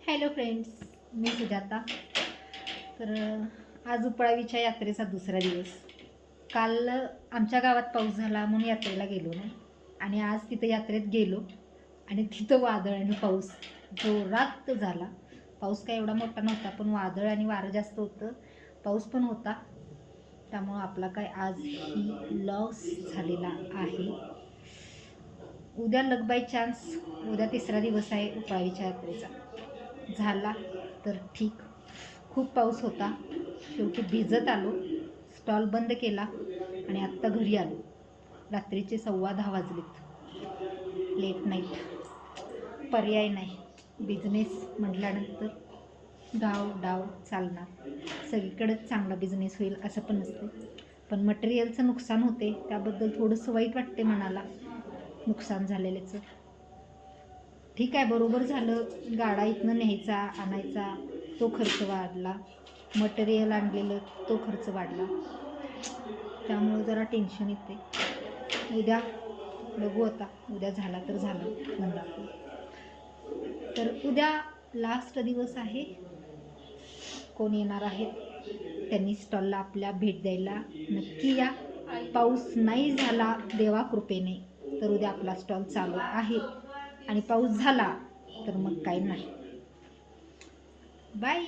Hello friends, मी सुजाता. तर आज उपळावीच्या यात्रेचा दुसरा दिवस. काल आमच्या गावात पाऊस झाला म्हणून यात्रेला गेलो नाही, आणि आज तिथं यात्रेत गेलो आणि तिथं वादळ आणि पाऊस जोरात झाला. पाऊस काय एवढा मोठा नव्हता, पण वादळ आणि वारं जास्त होतं, पाऊस पण होता. त्यामुळं आपला काय आज ही लॉस झालेला आहे. उद्या लक बाय चान्स, उद्या तिसरा दिवस आहे उपळावीच्या यात्रेचा. झाला तर ठीक. खूप पाऊस होता, शेवटी भिजत आलो, स्टॉल बंद केला आणि आत्ता घरी आलो. रात्रीचे 10:15 वाजलेत. लेट नाईट, पर्याय नाही. बिझनेस म्हटल्यानंतर डाव चालणार. सगळीकडेच चांगला बिझनेस होईल असं पण नसते, पण मटेरियलचं नुकसान होते, त्याबद्दल थोडंसं वाईट वाटते मनाला. नुकसान झालेल्याचं ठीक आहे, बरोबर झालं. गाडा इथनं न्यायचा आणायचा तो खर्च वाढला, मटेरियल आणलेलं तो खर्च वाढला, त्यामुळे जरा टेन्शन येते. उद्या बघू, आता उद्या झाला तर झालं म्हणून. तर उद्या लास्ट दिवस आहे. कोण येणार आहेत त्यांनी स्टॉलला आपल्या भेट द्यायला नक्की या. पाऊस नाही झाला देवा कृपेने तर उद्या आपला स्टॉल चालू आहे, आणि पाऊस झाला तर मग काही नाही. बाय.